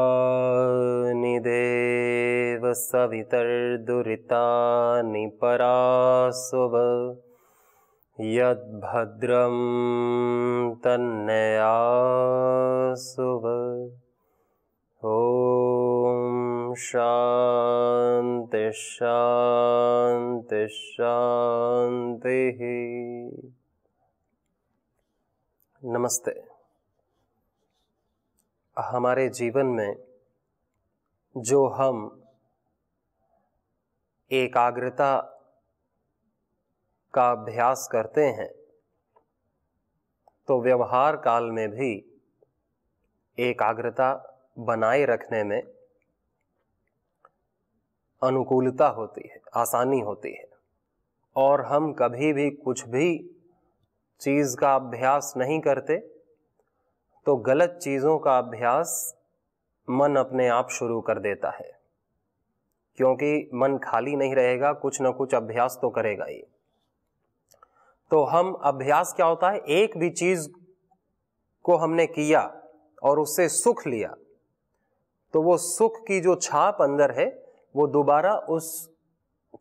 विश्वानि देव सवितर्दुरितानि परासुव यद्भद्रं तन्नयासुव। ॐ शान्ति शान्ति शान्तिः। नमस्ते। हमारे जीवन में जो हम एकाग्रता का अभ्यास करते हैं तो व्यवहार काल में भी एकाग्रता बनाए रखने में अनुकूलता होती है, आसानी होती है। और हम कभी भी कुछ भी चीज़ का अभ्यास नहीं करते तो गलत चीज़ों का अभ्यास मन अपने आप शुरू कर देता है, क्योंकि मन खाली नहीं रहेगा, कुछ ना कुछ अभ्यास तो करेगा ही। तो हम अभ्यास क्या होता है, एक भी चीज़ को हमने किया और उससे सुख लिया तो वो सुख की जो छाप अंदर है वो दोबारा उस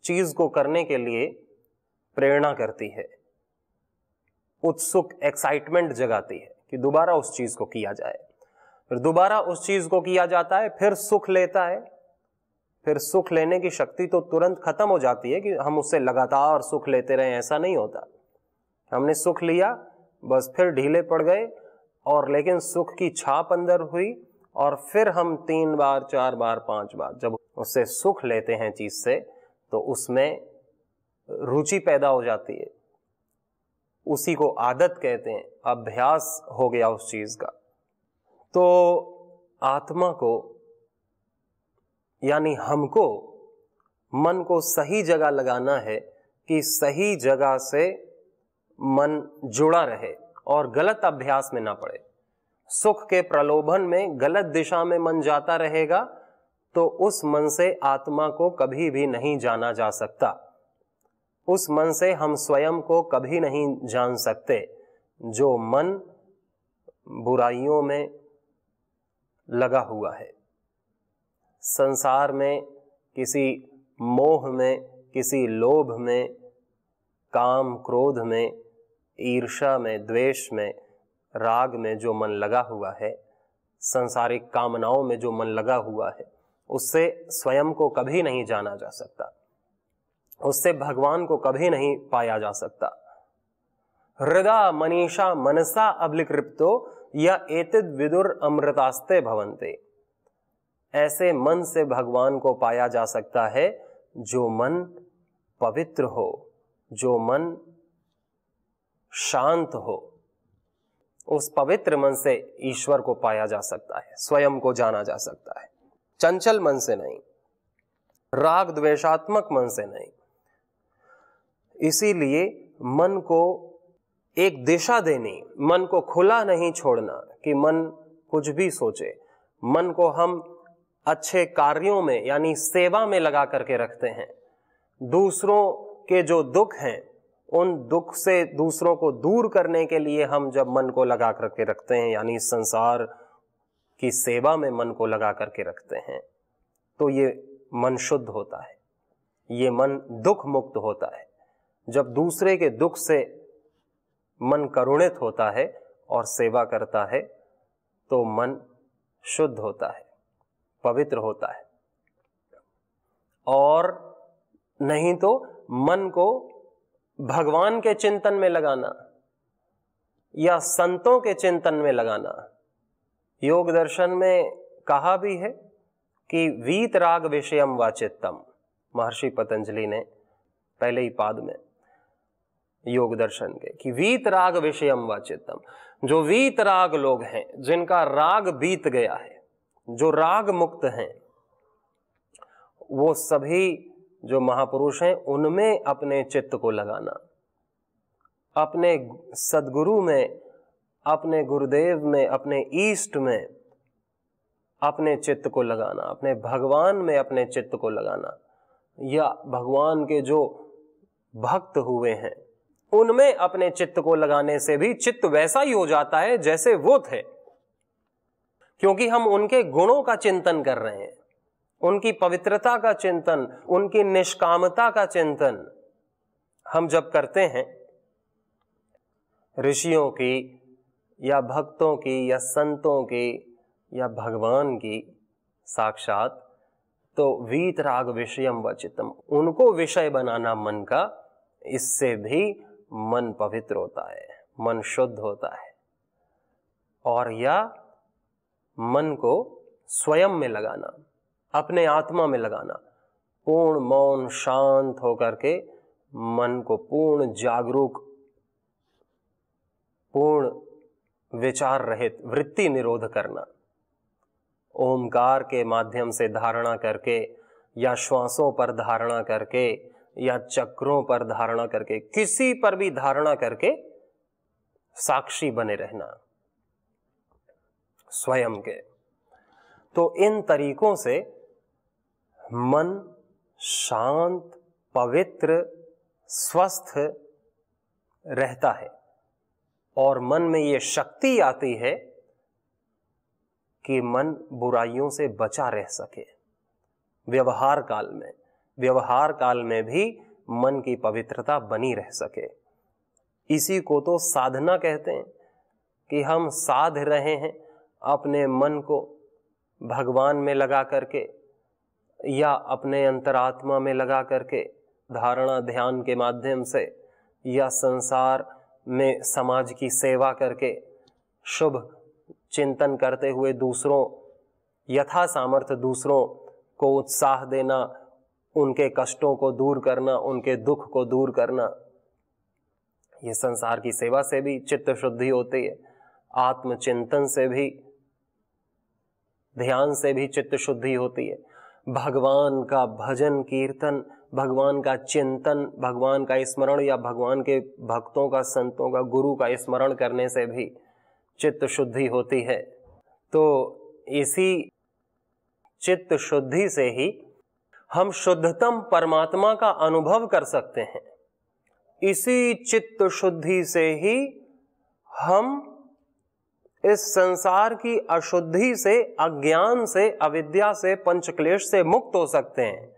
चीज़ को करने के लिए प्रेरणा करती है, उत्सुक एक्साइटमेंट जगाती है कि दोबारा उस चीज को किया जाए। फिर दोबारा उस चीज को किया जाता है, फिर सुख लेता है। फिर सुख लेने की शक्ति तो तुरंत खत्म हो जाती है कि हम उससे लगातार सुख लेते रहें, ऐसा नहीं होता। हमने सुख लिया, बस फिर ढीले पड़ गए, और लेकिन सुख की छाप अंदर हुई और फिर हम 3 बार 4 बार 5 बार जब उससे सुख लेते हैं चीज से तो उसमें रुचि पैदा हो जाती है। उसी को आदत कहते हैं, अभ्यास हो गया उस चीज का। तो आत्मा को यानी हमको मन को सही जगह लगाना है कि सही जगह से मन जुड़ा रहे और गलत अभ्यास में ना पड़े। सुख के प्रलोभन में गलत दिशा में मन जाता रहेगा तो उस मन से आत्मा को कभी भी नहीं जाना जा सकता। उस मन से हम स्वयं को कभी नहीं जान सकते। जो मन बुराइयों में लगा हुआ है, संसार में किसी मोह में, किसी लोभ में, काम क्रोध में, ईर्ष्या में, द्वेष में, राग में जो मन लगा हुआ है, सांसारिक कामनाओं में जो मन लगा हुआ है, उससे स्वयं को कभी नहीं जाना जा सकता, उससे भगवान को कभी नहीं पाया जा सकता। हृदा मनीषा मनसा अभिकृप्तो या एतद् विदुर अमृतास्ते भवन्ते। ऐसे मन से भगवान को पाया जा सकता है जो मन पवित्र हो, जो मन शांत हो। उस पवित्र मन से ईश्वर को पाया जा सकता है, स्वयं को जाना जा सकता है। चंचल मन से नहीं, राग द्वेषात्मक मन से नहीं। इसीलिए मन को एक दिशा देनी, मन को खुला नहीं छोड़ना कि मन कुछ भी सोचे। मन को हम अच्छे कार्यों में यानी सेवा में लगा करके रखते हैं। दूसरों के जो दुख हैं उन दुख से दूसरों को दूर करने के लिए हम जब मन को लगा करके रखते हैं, यानी संसार की सेवा में मन को लगा करके रखते हैं, तो ये मन शुद्ध होता है, ये मन दुख मुक्त होता है। जब दूसरे के दुख से मन करुणित होता है और सेवा करता है तो मन शुद्ध होता है, पवित्र होता है। और नहीं तो मन को भगवान के चिंतन में लगाना या संतों के चिंतन में लगाना। योग दर्शन में कहा भी है कि वीतराग विषयम वाचित्तम, महर्षि पतंजलि ने पहले ही पाद में योग दर्शन के, कि वीतराग विषयम वाचित्तम। जो वीतराग लोग हैं, जिनका राग बीत गया है, जो राग मुक्त हैं, वो सभी जो महापुरुष हैं उनमें अपने चित्त को लगाना, अपने सद्गुरु में, अपने गुरुदेव में, अपने ईष्ट में अपने चित्त को लगाना, अपने भगवान में अपने चित्त को लगाना, या भगवान के जो भक्त हुए हैं उनमें अपने चित्त को लगाने से भी चित्त वैसा ही हो जाता है जैसे वो थे, क्योंकि हम उनके गुणों का चिंतन कर रहे हैं, उनकी पवित्रता का चिंतन, उनकी निष्कामता का चिंतन हम जब करते हैं, ऋषियों की या भक्तों की या संतों की या भगवान की साक्षात, तो वीतराग विषयम वचितम, उनको विषय बनाना मन का, इससे भी मन पवित्र होता है, मन शुद्ध होता है। और या मन को स्वयं में लगाना, अपने आत्मा में लगाना, पूर्ण मौन शांत होकर के मन को पूर्ण जागरूक, पूर्ण विचार रहित वृत्ति निरोध करना, ओमकार के माध्यम से धारणा करके या श्वासों पर धारणा करके या चक्रों पर धारणा करके, किसी पर भी धारणा करके साक्षी बने रहना स्वयं के। तो इन तरीकों से मन शांत, पवित्र, स्वस्थ रहता है और मन में ये शक्ति आती है कि मन बुराइयों से बचा रह सके। व्यवहार काल में भी मन की पवित्रता बनी रह सके। इसी को तो साधना कहते हैं कि हम साध रहे हैं अपने मन को भगवान में लगा करके या अपने अंतरात्मा में लगा करके, धारणा ध्यान के माध्यम से, या संसार में समाज की सेवा करके, शुभ चिंतन करते हुए दूसरों, यथा सामर्थ्य दूसरों को उत्साह देना, उनके कष्टों को दूर करना, उनके दुख को दूर करना। ये संसार की सेवा से भी चित्त शुद्धि होती है, आत्मचिंतन से भी, ध्यान से भी चित्त शुद्धि होती है, भगवान का भजन कीर्तन, भगवान का चिंतन, भगवान का स्मरण या भगवान के भक्तों का, संतों का, गुरु का स्मरण करने से भी चित्त शुद्धि होती है। तो इसी चित्त शुद्धि से ही हम शुद्धतम परमात्मा का अनुभव कर सकते हैं। इसी चित्त शुद्धि से ही हम इस संसार की अशुद्धि से, अज्ञान से, अविद्या से, पंचक्लेश से मुक्त हो सकते हैं।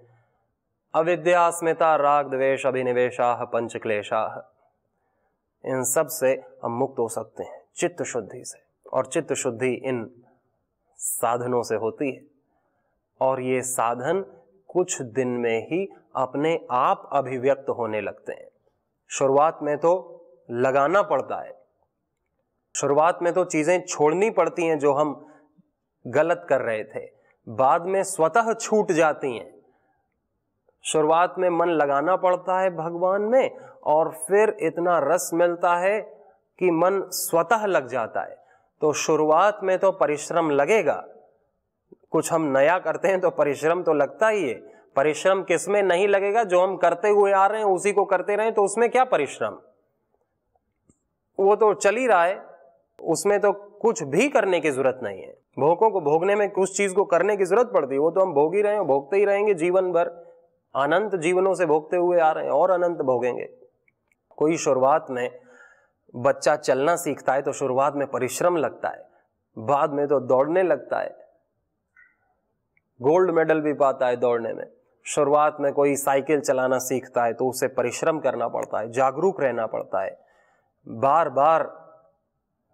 अविद्या, अस्मिता, राग, द्वेष, अभिनिवेशाः, पंचक्लेशाः, इन सब से हम मुक्त हो सकते हैं चित्त शुद्धि से। और चित्त शुद्धि इन साधनों से होती है, और ये साधन कुछ दिन में ही अपने आप अभिव्यक्त होने लगते हैं। शुरुआत में तो लगाना पड़ता है, शुरुआत में तो चीजें छोड़नी पड़ती हैं जो हम गलत कर रहे थे, बाद में स्वतः छूट जाती हैं। शुरुआत में मन लगाना पड़ता है भगवान में, और फिर इतना रस मिलता है कि मन स्वतः लग जाता है। तो शुरुआत में तो परिश्रम लगेगा, कुछ हम नया करते हैं तो परिश्रम तो लगता ही है। परिश्रम किसमें नहीं लगेगा? जो हम करते हुए आ रहे हैं उसी को करते रहें, तो उसमें क्या परिश्रम, वो तो चल ही रहा है, उसमें तो कुछ भी करने की जरूरत नहीं है। भोगों को भोगने में कुछ चीज को करने की जरूरत पड़ती है, वो तो हम भोग ही रहे हैं, भोगते ही रहेंगे जीवन भर, अनंत जीवनों से भोगते हुए आ रहे हैं और अनंत भोगेंगे। कोई शुरुआत में बच्चा चलना सीखता है तो शुरुआत में परिश्रम लगता है, बाद में तो दौड़ने लगता है, गोल्ड मेडल भी पाता है दौड़ने में। शुरुआत में कोई साइकिल चलाना सीखता है तो उसे परिश्रम करना पड़ता है, जागरूक रहना पड़ता है, बार बार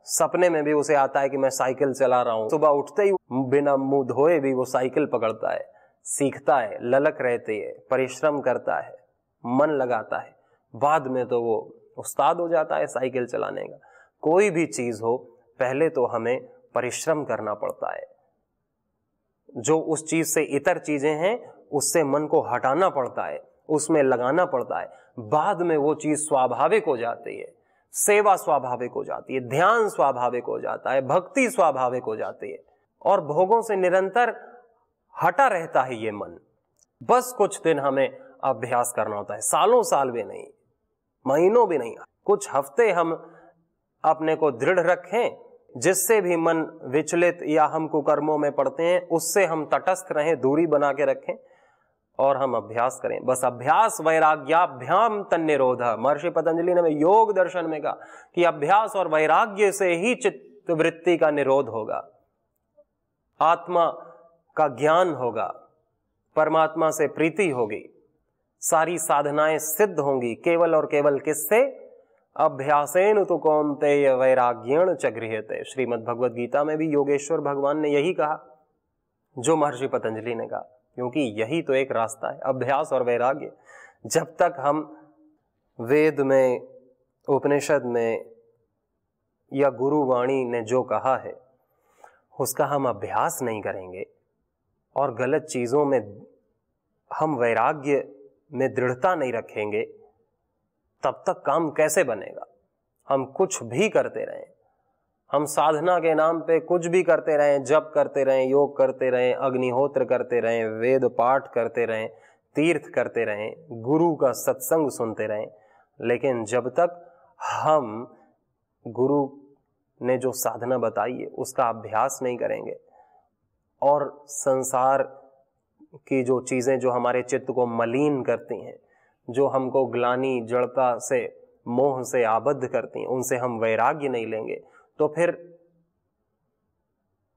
सपने में भी उसे आता है कि मैं साइकिल चला रहा हूं। सुबह उठते ही बिना मुंह धोए भी वो साइकिल पकड़ता है, सीखता है, ललक रहती है, परिश्रम करता है, मन लगाता है, बाद में तो वो उस्ताद हो जाता है साइकिल चलाने का। कोई भी चीज हो, पहले तो हमें परिश्रम करना पड़ता है। जो उस चीज से इतर चीजें हैं उससे मन को हटाना पड़ता है, उसमें लगाना पड़ता है, बाद में वो चीज स्वाभाविक हो जाती है, सेवा स्वाभाविक हो जाती है, ध्यान स्वाभाविक हो जाता है, भक्ति स्वाभाविक हो जाती है, और भोगों से निरंतर हटा रहता है ये मन। बस कुछ दिन हमें अभ्यास करना होता है, सालों साल भी नहीं, महीनों भी नहीं, कुछ हफ्ते हम अपने को दृढ़ रखें, जिससे भी मन विचलित या हम कुकर्मों में पड़ते हैं उससे हम तटस्थ रहें, दूरी बना के रखें और हम अभ्यास करें। बस अभ्यास वैराग्याभ्याम तन्निरोध। महर्षि पतंजलि ने योग दर्शन में कहा कि अभ्यास और वैराग्य से ही चित्त वृत्ति का निरोध होगा, आत्मा का ज्ञान होगा, परमात्मा से प्रीति होगी, सारी साधनाएं सिद्ध होंगी केवल और केवल किससे? अभ्यासेन तु कौन्तेय वैराग्येण च गृह्यते। श्रीमद् भगवद गीता में भी योगेश्वर भगवान ने यही कहा जो महर्षि पतंजलि ने कहा, क्योंकि यही तो एक रास्ता है, अभ्यास और वैराग्य। जब तक हम वेद में, उपनिषद में या गुरुवाणी ने जो कहा है उसका हम अभ्यास नहीं करेंगे और गलत चीजों में हम वैराग्य में दृढ़ता नहीं रखेंगे, तब तक काम कैसे बनेगा? हम कुछ भी करते रहें, हम साधना के नाम पे कुछ भी करते रहें, जप करते रहें, योग करते रहें, अग्निहोत्र करते रहें, वेद पाठ करते रहें, तीर्थ करते रहें, गुरु का सत्संग सुनते रहें, लेकिन जब तक हम गुरु ने जो साधना बताई है उसका अभ्यास नहीं करेंगे और संसार की जो चीजें जो हमारे चित्त को मलिन करती हैं, जो हमको ग्लानि, जड़ता से, मोह से आबद्ध करती हैं, उनसे हम वैराग्य नहीं लेंगे तो फिर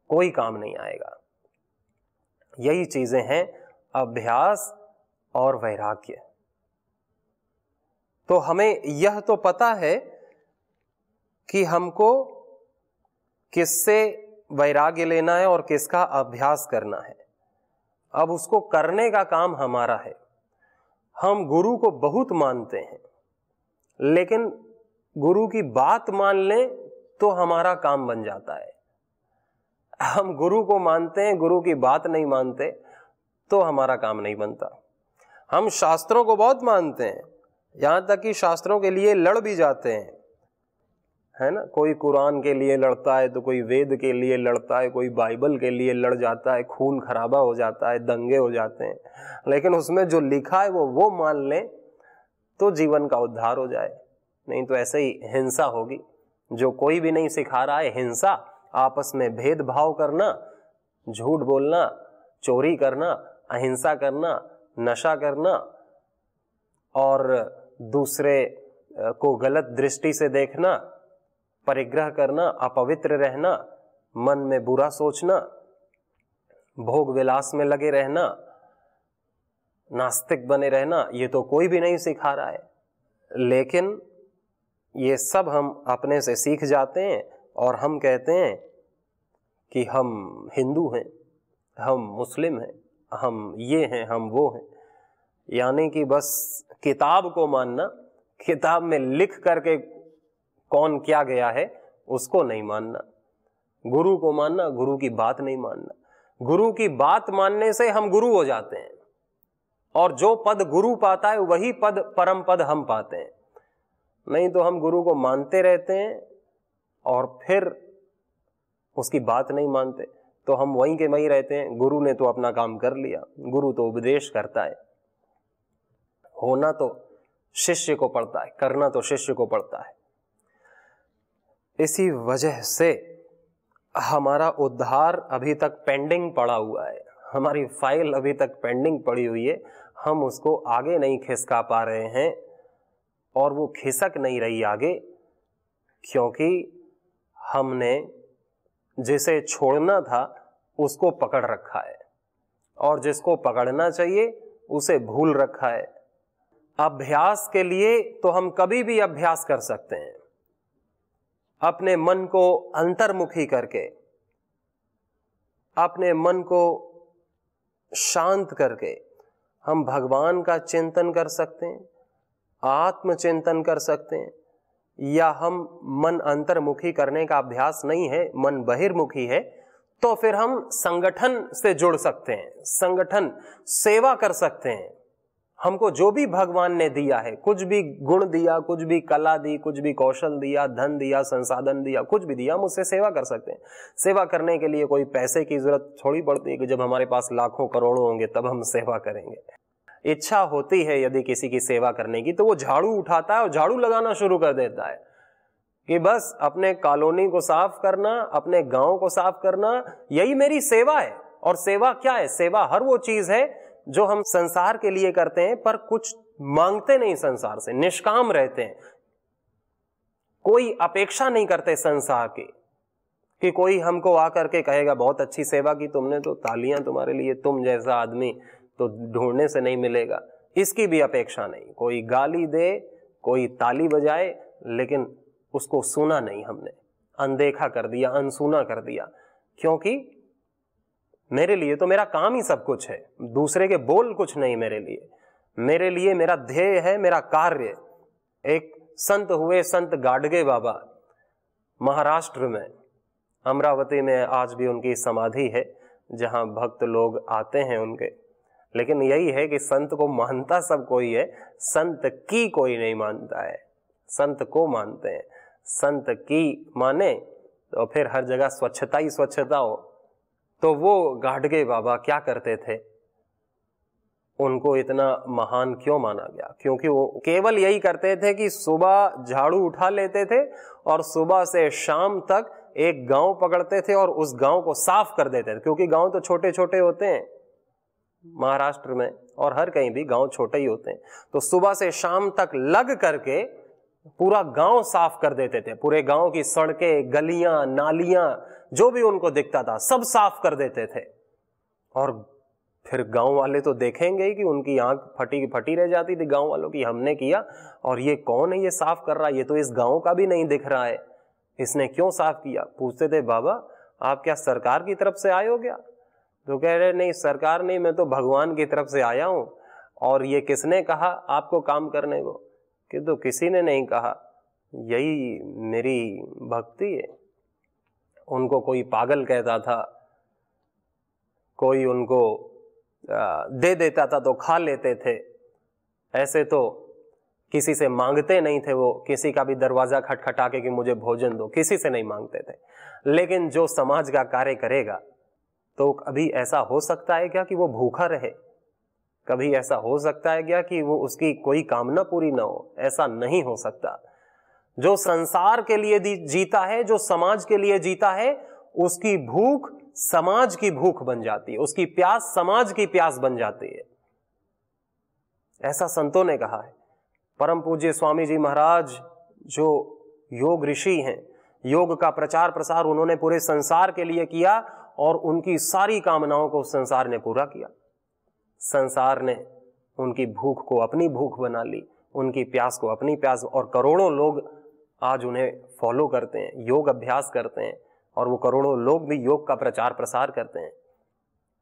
कोई काम नहीं आएगा। यही चीजें हैं अभ्यास और वैराग्य। तो हमें यह तो पता है कि हमको किससे वैराग्य लेना है और किसका अभ्यास करना है। अब उसको करने का काम हमारा है। हम गुरु को बहुत मानते हैं, लेकिन गुरु की बात मान लें तो हमारा काम बन जाता है। हम गुरु को मानते हैं, गुरु की बात नहीं मानते तो हमारा काम नहीं बनता। हम शास्त्रों को बहुत मानते हैं, यहां तक कि शास्त्रों के लिए लड़ भी जाते हैं, है ना। कोई कुरान के लिए लड़ता है तो कोई वेद के लिए लड़ता है, कोई बाइबल के लिए लड़ जाता है, खून खराबा हो जाता है, दंगे हो जाते हैं, लेकिन उसमें जो लिखा है वो मान लें तो जीवन का उद्धार हो जाए। नहीं तो ऐसे ही हिंसा होगी। जो कोई भी नहीं सिखा रहा है हिंसा, आपस में भेदभाव करना, झूठ बोलना, चोरी करना, अहिंसा करना, नशा करना और दूसरे को गलत दृष्टि से देखना, परिग्रह करना, अपवित्र रहना, मन में बुरा सोचना, भोग विलास में लगे रहना, नास्तिक बने रहना, ये तो कोई भी नहीं सिखा रहा है। लेकिन ये सब हम अपने से सीख जाते हैं और हम कहते हैं कि हम हिंदू हैं, हम मुस्लिम हैं, हम ये हैं, हम वो हैं। यानी कि बस किताब को मानना, किताब में लिख करके कौन क्या गया है उसको नहीं मानना, गुरु को मानना, गुरु की बात नहीं मानना। गुरु की बात मानने से हम गुरु हो जाते हैं और जो पद गुरु पाता है वही पद परम पद हम पाते हैं। नहीं तो हम गुरु को मानते रहते हैं और फिर उसकी बात नहीं मानते, तो हम वहीं के वहीं रहते हैं। गुरु ने तो अपना काम कर लिया, गुरु तो उपदेश करता है, होना तो शिष्य को पड़ता है, करना तो शिष्य को पड़ता है। इसी वजह से हमारा उद्धार अभी तक पेंडिंग पड़ा हुआ है, हमारी फाइल अभी तक पेंडिंग पड़ी हुई है। हम उसको आगे नहीं खिसका पा रहे हैं और वो खिसक नहीं रही आगे, क्योंकि हमने जिसे छोड़ना था उसको पकड़ रखा है और जिसको पकड़ना चाहिए उसे भूल रखा है। अभ्यास के लिए तो हम कभी भी अभ्यास कर सकते हैं, अपने मन को अंतर्मुखी करके, अपने मन को शांत करके हम भगवान का चिंतन कर सकते हैं, आत्मचिंतन कर सकते हैं। या हम मन अंतर्मुखी करने का अभ्यास नहीं है, मन बहिर्मुखी है, तो फिर हम संगठन से जुड़ सकते हैं, संगठन सेवा कर सकते हैं। हमको जो भी भगवान ने दिया है, कुछ भी गुण दिया, कुछ भी कला दी, कुछ भी कौशल दिया, धन दिया, संसाधन दिया, कुछ भी दिया, हम उससे सेवा कर सकते हैं। सेवा करने के लिए कोई पैसे की जरूरत थोड़ी पड़ती है कि जब हमारे पास लाखों करोड़ों होंगे तब हम सेवा करेंगे। इच्छा होती है यदि किसी की सेवा करने की तो वो झाड़ू उठाता है और झाड़ू लगाना शुरू कर देता है कि बस अपने कॉलोनी को साफ करना, अपने गांव को साफ करना, यही मेरी सेवा है। और सेवा क्या है? सेवा हर वो चीज है जो हम संसार के लिए करते हैं पर कुछ मांगते नहीं संसार से, निष्काम रहते हैं, कोई अपेक्षा नहीं करते संसार की कि कोई हमको आकर के कहेगा बहुत अच्छी सेवा की तुमने, तो तालियां तुम्हारे लिए, तुम जैसा आदमी तो ढूंढने से नहीं मिलेगा, इसकी भी अपेक्षा नहीं। कोई गाली दे, कोई ताली बजाए, लेकिन उसको सुना नहीं, हमने अनदेखा कर दिया, अनसुना कर दिया, क्योंकि मेरे लिए तो मेरा काम ही सब कुछ है, दूसरे के बोल कुछ नहीं मेरे लिए मेरा ध्येय है, मेरा कार्य। एक संत हुए संत गाडगे बाबा, महाराष्ट्र में अमरावती में आज भी उनकी समाधि है जहां भक्त लोग आते हैं उनके। लेकिन यही है कि संत को मानता सब कोई है, संत की कोई नहीं मानता है, संत को मानते हैं। संत की माने तो फिर हर जगह स्वच्छता ही स्वच्छता हो। तो वो गाडगे बाबा क्या करते थे, उनको इतना महान क्यों माना गया? क्योंकि वो केवल यही करते थे कि सुबह झाड़ू उठा लेते थे और सुबह से शाम तक एक गांव पकड़ते थे और उस गांव को साफ कर देते थे, क्योंकि गांव तो छोटे छोटे होते हैं महाराष्ट्र में और हर कहीं भी गांव छोटे ही होते हैं। तो सुबह से शाम तक लग करके पूरा गांव साफ कर देते थे, पूरे गांव की सड़कें, गलियां, नालियां, जो भी उनको दिखता था सब साफ कर देते थे। और फिर गांव वाले तो देखेंगे ही कि उनकी आंख फटी फटी रह जाती थी गांव वालों की, हमने किया और ये कौन है ये साफ कर रहा है, ये तो इस गांव का भी नहीं दिख रहा है, इसने क्यों साफ किया? पूछते थे बाबा आप क्या सरकार की तरफ से आए हो क्या? तो कह रहे नहीं सरकार नहीं, मैं तो भगवान की तरफ से आया हूं। और ये किसने कहा आपको काम करने को? कि तो किसी ने नहीं कहा, यही मेरी भक्ति है। उनको कोई पागल कहता था, कोई उनको दे देता था तो खा लेते थे, ऐसे तो किसी से मांगते नहीं थे वो, किसी का भी दरवाजा खटखटा के कि मुझे भोजन दो, किसी से नहीं मांगते थे। लेकिन जो समाज का कार्य करेगा तो कभी ऐसा हो सकता है क्या कि वो भूखा रहे? कभी ऐसा हो सकता है क्या कि वो उसकी कोई कामना पूरी ना हो? ऐसा नहीं हो सकता। जो संसार के लिए जीता है, जो समाज के लिए जीता है, उसकी भूख समाज की भूख बन जाती है, उसकी प्यास समाज की प्यास बन जाती है, ऐसा संतों ने कहा है। परम पूज्य स्वामी जी महाराज जो योग ऋषि हैं, योग का प्रचार प्रसार उन्होंने पूरे संसार के लिए किया और उनकी सारी कामनाओं को संसार ने पूरा किया। संसार ने उनकी भूख को अपनी भूख बना ली, उनकी प्यास को अपनी प्यास, और करोड़ों लोग आज उन्हें फॉलो करते हैं, योग अभ्यास करते हैं, और वो करोड़ों लोग भी योग का प्रचार प्रसार करते हैं।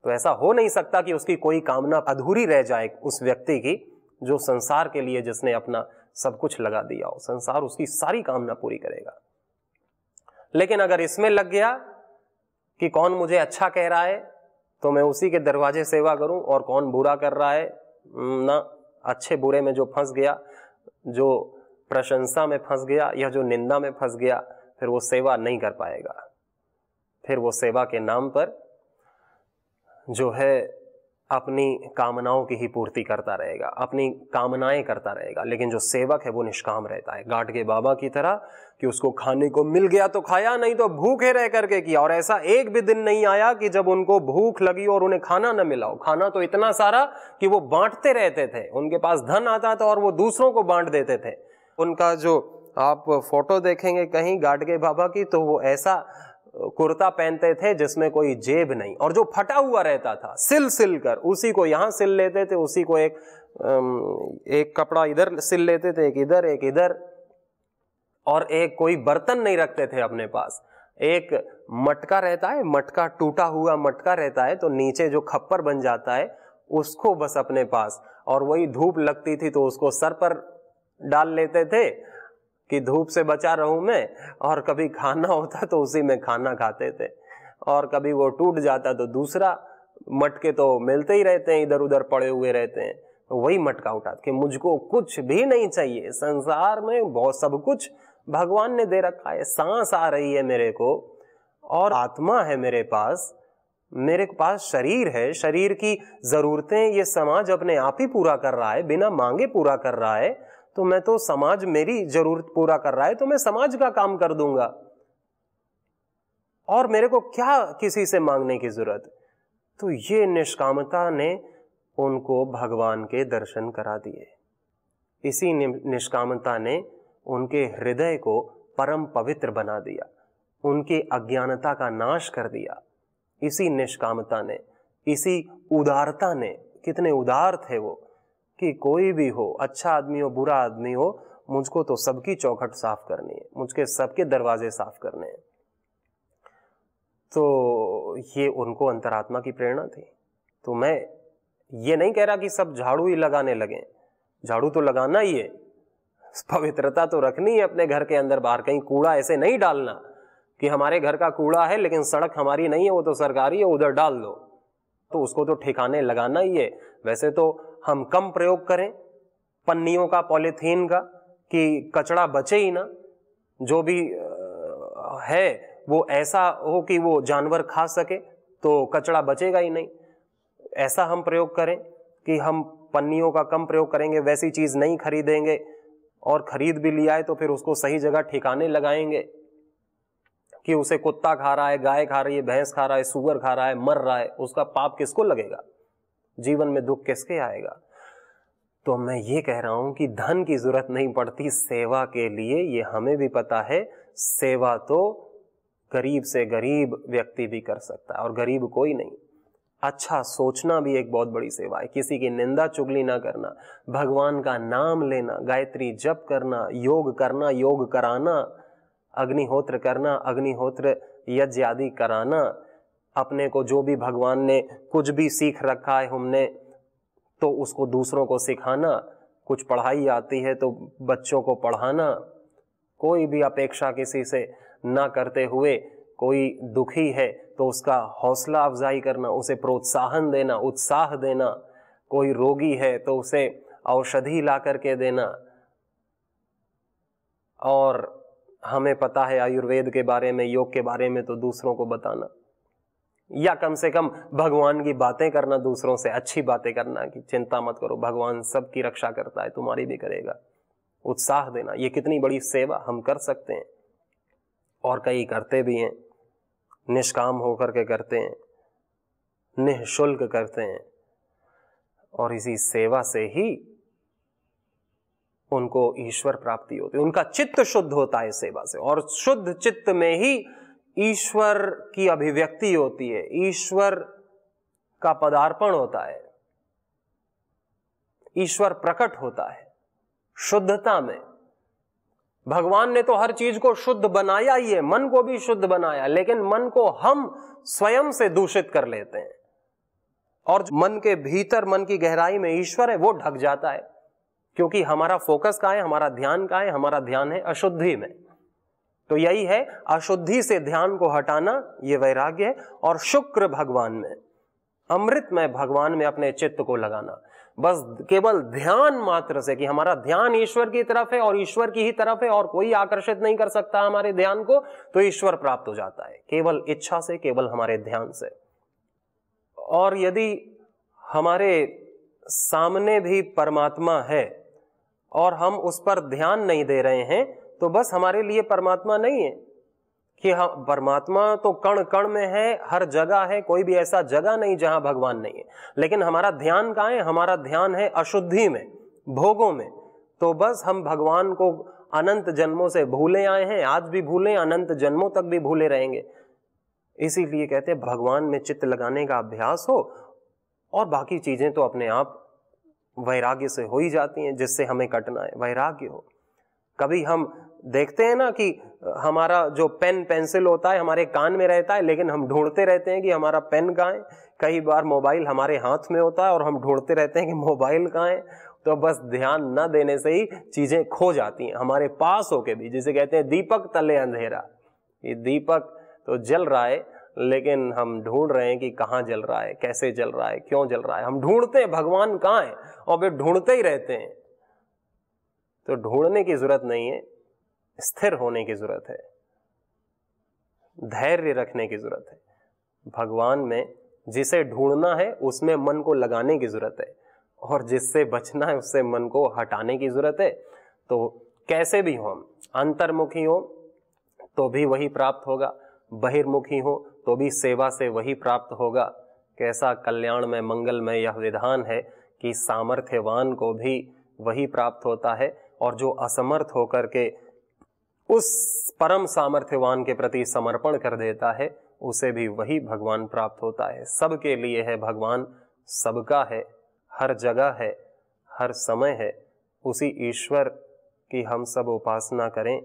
तो ऐसा हो नहीं सकता कि उसकी कोई कामना अधूरी रह जाए उस व्यक्ति की, जो संसार के लिए जिसने अपना सब कुछ लगा दिया हो, संसार उसकी सारी कामना पूरी करेगा। लेकिन अगर इसमें लग गया कि कौन मुझे अच्छा कह रहा है तो मैं उसी के दरवाजे सेवा करूं, और कौन बुरा कर रहा है ना, अच्छे बुरे में जो फंस गया, जो प्रशंसा में फंस गया या जो निंदा में फंस गया, फिर वो सेवा नहीं कर पाएगा। फिर वो सेवा के नाम पर जो है अपनी कामनाओं की ही पूर्ति करता रहेगा, अपनी कामनाएं करता रहेगा। लेकिन जो सेवक है वो निष्काम रहता है, गाडगे बाबा की तरह कि उसको खाने को मिल गया तो खाया, नहीं तो भूखे रह करके किया। और ऐसा एक भी दिन नहीं आया कि जब उनको भूख लगी और उन्हें खाना न मिला हो। खाना तो इतना सारा कि वो बांटते रहते थे, उनके पास धन आता था और वो दूसरों को बांट देते थे। उनका जो आप फोटो देखेंगे कहीं गाडगे बाबा की, तो वो ऐसा कुर्ता पहनते थे जिसमें कोई जेब नहीं, और जो फटा हुआ रहता था सिल सिल कर, उसी को यहां सिल लेते थे, उसी को एक कपड़ा इधर सिल लेते थे, एक इधर, और एक कोई बर्तन नहीं रखते थे अपने पास। एक मटका रहता है, मटका टूटा हुआ मटका रहता है, तो नीचे जो खप्पर बन जाता है उसको बस अपने पास, और वही धूप लगती थी तो उसको सर पर डाल लेते थे कि धूप से बचा रहूं मैं, और कभी खाना होता तो उसी में खाना खाते थे, और कभी वो टूट जाता तो दूसरा, मटके तो मिलते ही रहते हैं, इधर उधर पड़े हुए रहते हैं, वही मटका उठा कि मुझको कुछ भी नहीं चाहिए, संसार में बहुत सब कुछ भगवान ने दे रखा है। सांस आ रही है मेरे को और आत्मा है मेरे पास शरीर है, शरीर की जरूरतें ये समाज अपने आप ही पूरा कर रहा है, बिना मांगे पूरा कर रहा है। तो मैं तो समाज मेरी जरूरत पूरा कर रहा है तो मैं समाज का काम कर दूंगा, और मेरे को क्या किसी से मांगने की जरूरत। तो ये निष्कामता ने उनको भगवान के दर्शन करा दिए। इसी निष्कामता ने उनके हृदय को परम पवित्र बना दिया, उनकी अज्ञानता का नाश कर दिया। इसी निष्कामता ने, इसी उदारता ने, कितने उदार थे वो कि कोई भी हो, अच्छा आदमी हो बुरा आदमी हो, मुझको तो सबकी चौखट साफ करनी है, मुझके सबके दरवाजे साफ करने हैं। तो ये उनको अंतरात्मा की प्रेरणा थी। तो मैं ये नहीं कह रहा कि सब झाड़ू ही लगाने लगे, झाड़ू तो लगाना ही है, पवित्रता तो रखनी है अपने घर के अंदर बाहर। कहीं कूड़ा ऐसे नहीं डालना कि हमारे घर का कूड़ा है लेकिन सड़क हमारी नहीं है, वो तो सरकारी है, उधर डाल दो, तो उसको तो ठिकाने लगाना ही है। वैसे तो हम कम प्रयोग करें पन्नियों का, पॉलीथीन का, कि कचरा बचे ही ना, जो भी है वो ऐसा हो कि वो जानवर खा सके, तो कचरा बचेगा ही नहीं। ऐसा हम प्रयोग करें कि हम पन्नियों का कम प्रयोग करेंगे, वैसी चीज नहीं खरीदेंगे, और खरीद भी लिया है तो फिर उसको सही जगह ठिकाने लगाएंगे कि उसे कुत्ता खा रहा है, गाय खा रही है, भैंस खा रहा है, सूअर खा रहा है, मर रहा है, उसका पाप किसको लगेगा, जीवन में दुख किसके आएगा। तो मैं ये कह रहा हूं कि धन की जरूरत नहीं पड़ती सेवा के लिए, ये हमें भी पता है। सेवा तो गरीब से गरीब व्यक्ति भी कर सकता है, और गरीब कोई नहीं। अच्छा सोचना भी एक बहुत बड़ी सेवा है, किसी की निंदा चुगली ना करना, भगवान का नाम लेना, गायत्री जप करना, योग कराना, अग्निहोत्र करना, अग्निहोत्र यज्ञ आदि कराना, अपने को जो भी भगवान ने कुछ भी सीख रखा है हमने तो उसको दूसरों को सिखाना, कुछ पढ़ाई आती है तो बच्चों को पढ़ाना, कोई भी अपेक्षा किसी से ना करते हुए, कोई दुखी है तो उसका हौसला अफजाई करना, उसे प्रोत्साहन देना, उत्साह देना, कोई रोगी है तो उसे औषधि ला करके देना। और हमें पता है आयुर्वेद के बारे में, योग के बारे में, तो दूसरों को बताना, या कम से कम भगवान की बातें करना, दूसरों से अच्छी बातें करना कि चिंता मत करो, भगवान सबकी रक्षा करता है, तुम्हारी भी करेगा, उत्साह देना। ये कितनी बड़ी सेवा हम कर सकते हैं, और कई करते भी हैं, निष्काम होकर के करते हैं, निःशुल्क करते हैं, और इसी सेवा से ही उनको ईश्वर प्राप्ति होती है, उनका चित्त शुद्ध होता है सेवा से, और शुद्ध चित्त में ही ईश्वर की अभिव्यक्ति होती है, ईश्वर का पदार्पण होता है, ईश्वर प्रकट होता है शुद्धता में। भगवान ने तो हर चीज को शुद्ध बनाया ही है, मन को भी शुद्ध बनाया, लेकिन मन को हम स्वयं से दूषित कर लेते हैं, और मन के भीतर, मन की गहराई में ईश्वर है, वो ढक जाता है, क्योंकि हमारा फोकस कहाँ है, हमारा ध्यान कहाँ है, हमारा ध्यान है अशुद्धि में। तो यही है अशुद्धि से ध्यान को हटाना, ये वैराग्य है। और शुक्र भगवान में, अमृतमय भगवान में अपने चित्त को लगाना, बस केवल ध्यान मात्र से कि हमारा ध्यान ईश्वर की तरफ है और ईश्वर की ही तरफ है, और कोई आकर्षित नहीं कर सकता हमारे ध्यान को, तो ईश्वर प्राप्त हो जाता है केवल इच्छा से, केवल हमारे ध्यान से। और यदि हमारे सामने भी परमात्मा है और हम उस पर ध्यान नहीं दे रहे हैं, तो बस हमारे लिए परमात्मा नहीं है कि हाँ, परमात्मा तो कण कण में है, हर जगह है, कोई भी ऐसा जगह नहीं जहां भगवान नहीं है, लेकिन हमारा ध्यान कहाँ है, हमारा ध्यान है अशुद्धि में, भोगों में। तो बस हम भगवान को अनंत जन्मों से भूले आए हैं, आज भी भूले, अनंत जन्मों तक भी भूले रहेंगे। इसीलिए कहते हैं भगवान में चित्त लगाने का अभ्यास हो, और बाकी चीजें तो अपने आप वैराग्य से हो ही जाती हैं, जिससे हमें कटना है, वैराग्य हो। कभी हम देखते हैं ना कि हमारा जो पेन पेंसिल होता है हमारे कान में रहता है, लेकिन हम ढूंढते रहते हैं कि हमारा पेन कहाँ है। कई बार मोबाइल हमारे हाथ में होता है और हम ढूंढते रहते हैं कि मोबाइल कहाँ है। तो बस ध्यान न देने से ही चीजें खो जाती हैं हमारे पास होके भी। जिसे कहते हैं दीपक तले अंधेरा, ये दीपक तो जल रहा है, लेकिन हम ढूंढ रहे हैं कि कहाँ जल रहा है, कैसे जल रहा है, क्यों जल रहा है। हम ढूंढते हैं भगवान कहाँ है और वे ढूंढते ही रहते हैं। तो ढूंढने की जरूरत नहीं है, स्थिर होने की जरूरत है, धैर्य रखने की जरूरत है। भगवान में जिसे ढूंढना है उसमें मन को लगाने की जरूरत है, और जिससे बचना है उससे मन को हटाने की जरूरत है। तो कैसे भी हो, हम अंतर्मुखी हो तो भी वही प्राप्त होगा, बहिर्मुखी हो तो भी सेवा से वही प्राप्त होगा। कैसा कल्याण में मंगल में यह विधान है कि सामर्थ्यवान को भी वही प्राप्त होता है, और जो असमर्थ होकर के उस परम सामर्थ्यवान के प्रति समर्पण कर देता है उसे भी वही भगवान प्राप्त होता है। सबके लिए है भगवान, सबका है, हर जगह है, हर समय है। उसी ईश्वर की हम सब उपासना करें,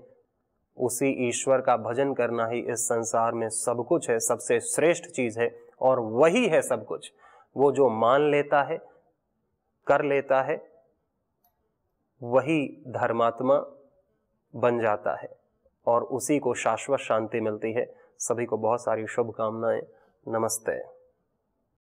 उसी ईश्वर का भजन करना ही इस संसार में सब कुछ है, सबसे श्रेष्ठ चीज है, और वही है सब कुछ। वो जो मान लेता है, कर लेता है, वही धर्मात्मा बन जाता है और उसी को शाश्वत शांति मिलती है। सभी को बहुत सारी शुभकामनाएं। नमस्ते।